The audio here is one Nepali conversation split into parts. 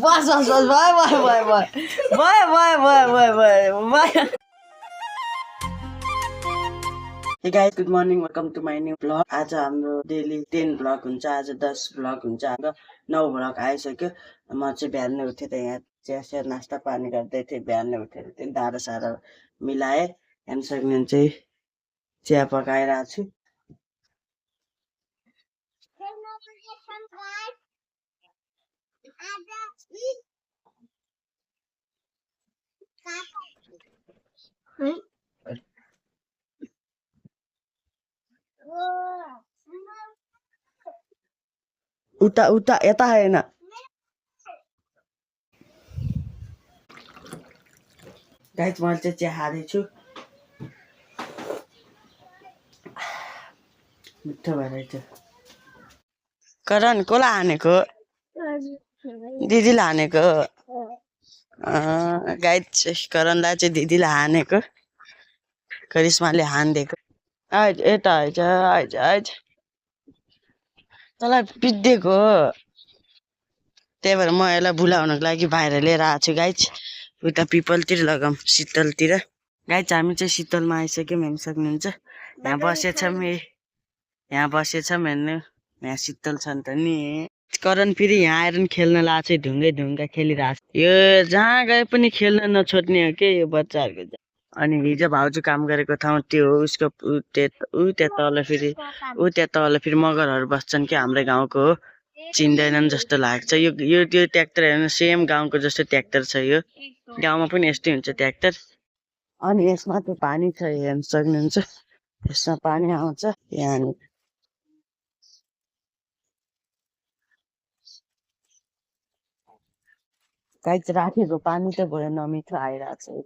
बस बस बस भयो Hey guys, good morning. Welcome to my new vlog. आज हाम्रो डेली 10 vlog हुन्छ. आज 10 vlog हुन्छ. हाम्रो 9 vlog आइसक्यो. म चाहिँ बिहान उठेर यहाँ चिया नास्ता पानी गर्दै थिएँ. बिहान उठेर चाहिँ दारा सारा मिलाए. हेर्न सक्नुहुन्छ चिया पकाइरहेको छु. उता उता यता हैन गाइस म चाहिँ चिया खाँदैछु मिठो भइरहेछ करण कोला हानेको दिदीले हानेको गाइस करणलाई चाहिँ दिदीले हानेको करिश्माले हान्दिएको आइज यता आइज आइज आइज तँलाई पिट्दिएको त्यही भएर म यसलाई भुलाउनको लागि बाहिर लिएर आएको छु गाइज उता पिपलतिर लगाऊँ शीतलतिर गाइज हामी चाहिँ शीतलमा आइसक्यौँ हेर्न सक्नुहुन्छ यहाँ बसेछौँ हेर्नु यहाँ शीतल छ नि त नि करण फेरि यहाँ आएर खेल्न लाएको चाहिँ ढुङ्गा खेलिरहेको छ यो जहाँ गए पनि खेल्न नछोड्ने हो के यो बच्चाहरूको अनि हिजो भाउजू काम गरेको ठाउँ त्यो हो उसको त्यहाँ तल फेरि मगरहरू बस्छन् कि हाम्रो गाउँको हो चिन्दैनन् जस्तो लाग्छ यो त्यो ट्र्याक्टर हेर्नु सेम गाउँको जस्तो ट्र्याक्टर छ यो गाउँमा पनि यस्तै हुन्छ ट्र्याक्टर अनि यसमा त पानी छ हेर्न सक्नुहुन्छ यसमा पानी आउँछ यहाँ गाइज राखेको पानी त भयो नमिठो आइरहेको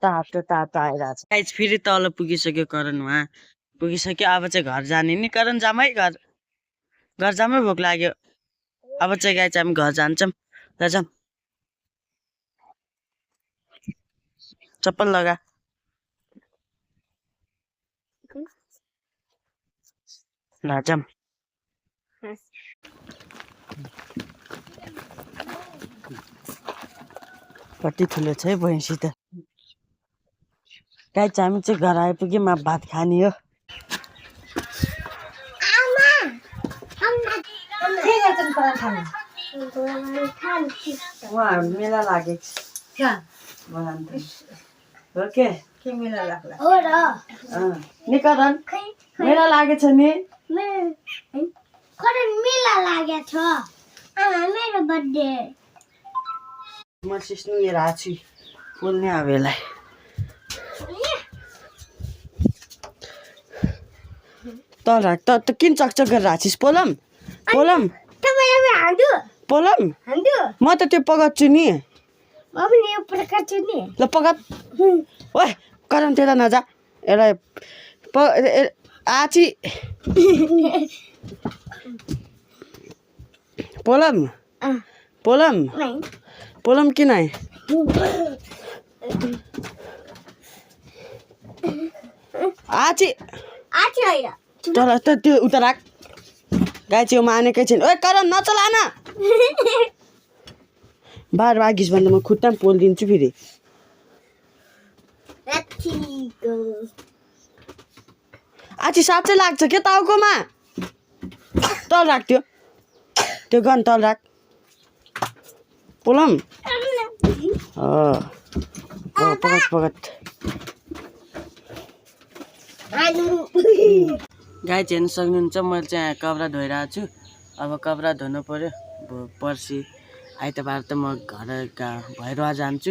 छ तातो आइरहेको छ गाइज फेरि तल पुगिसक्यो करण उहाँ पुगिसक्यो अब चाहिँ घर जाने नि करण जामै घर जामै भोक लाग्यो अब चाहिँ गाइज हामी घर जान्छौँ ल जाऊँ चप्पल लगा ल जाऊँ कति ठुलो छ है भैँसी त गाइज हामी चाहिँ घर आइपुग्यौँ अब भात खाने हो उहाँहरू मेला लागेको हो के मेला लाग्ला निकरण मेला लागेछ नि मेला लागेछ मेरो बर्थडे म सिस्नु लिएर आएको छु पोल्ने अब यसलाई तल राख त किन चकचक गरेर राखिस् पोलम म त त्यो पकाउँछु नि ल पकात ओए करण त्यता नजा यसलाई आची पोलम किन आए आची तर त त्यो उता राख गाई चाहिँ मानेकै छैन ओए करण नचला न बार भागिस् भन्दा म खुट्टा पनि पोलिदिन्छु फेरि आची साँच्चै लाग्छ के टाउकोमा तल राख त्यो गन तल राख पोलम पकड गाई चाहिँ हेर्न सक्नुहुन्छ मैले चाहिँ कपडा धोइरहेको छु अब कपडा धुनु पर्यो पर्सि आइतबार त म घर भैरवा जान्छु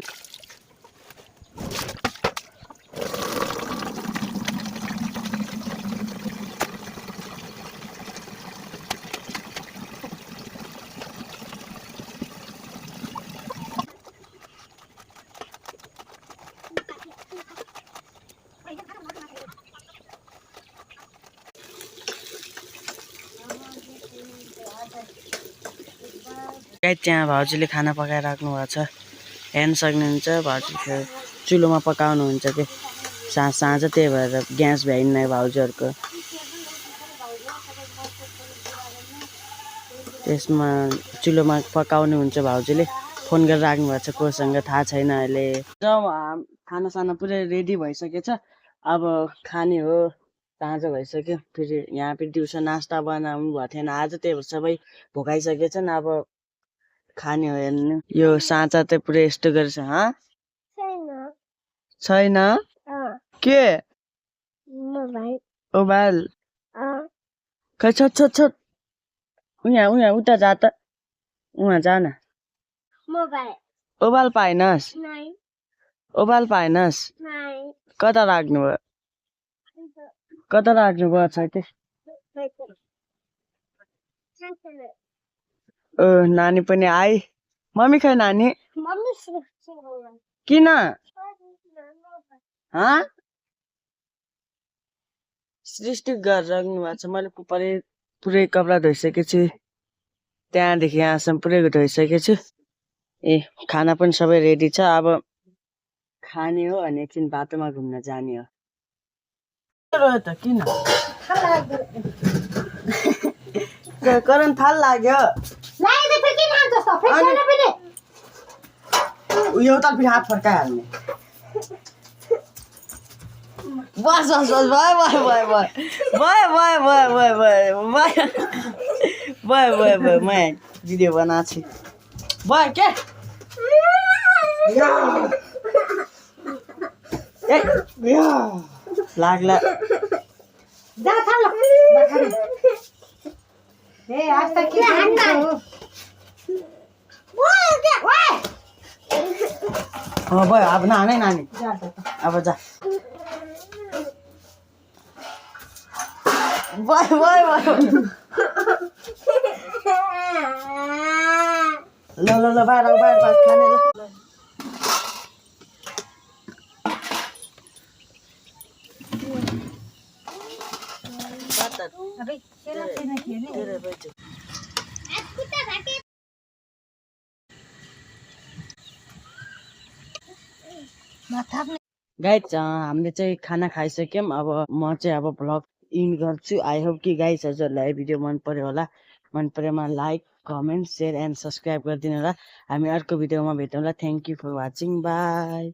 त्यहाँ भाउजूले खाना पकाइराख्नु भएको छ हेर्न सक्नुहुन्छ भाउजू चुलोमा पकाउनुहुन्छ त्यो साँझ त्यही भएर ग्यास भ्याइन्न भाउजूहरूको त्यसमा चुलोमा पकाउनु हुन्छ भाउजूले फोन गरेर राख्नु भएको छ कोसँग थाहा छैन अहिले। जब खानासाना पुरै रेडी भइसकेछ अब खाने हो। साँझ भइसक्यो फेरि यहाँ फेरि दिउँसो नास्ता बनाउनु भएको थिएन आज त्यही भएर सबै भोकाइसकेछन् अब खाने हो हेर्नु। यो साँचा चाहिँ पुरै यस्तो गरेछ छैन के मोबाइल खै छोट छोट छोट उहाँ उता जा त उहाँ जा न ओबाल पाएनस् ओबाल पाएनस् कता राख्नु भयो कता राख्नु भयो छ के नानी पनि आइ मम्मी खै नानी किन सृष्टि गरेर राख्नु भएको छ। मैले पुरै कपडा धोइसकेछु त्यहाँदेखि यहाँसम्म पुरै धोइसकेको छु। ए खाना पनि सबै रेडी छ अब खाने हो अनि एकछिन बाटोमा घुम्न जाने हो। रह्यो त किन करेन्ट थाल लाग्यो उयो त फेरि हात फर्काइहाल्ने बस बस बस भयो भयो भयो भयो भयो भयो भयो भयो भयो भयो भयो म भिडियो बनाएको छु भयो के लाग्ला भयो अब नानै नानी अब जा भयो भयो भयो ल ल ल बाहिर बाहिर खाने ल गाइज हामीले चाहिँ खाना खाइसक्यौँ अब म चाहिँ अब भ्लग इन गर्छु। आई होप कि गाइज हजुरहरूलाई भिडियो मन पर्यो होला। मन परेमा like comment share and subscribe गरिदिनु होला। हामी अर्को भिडियोमा भेटौँला। Thank you for watching by.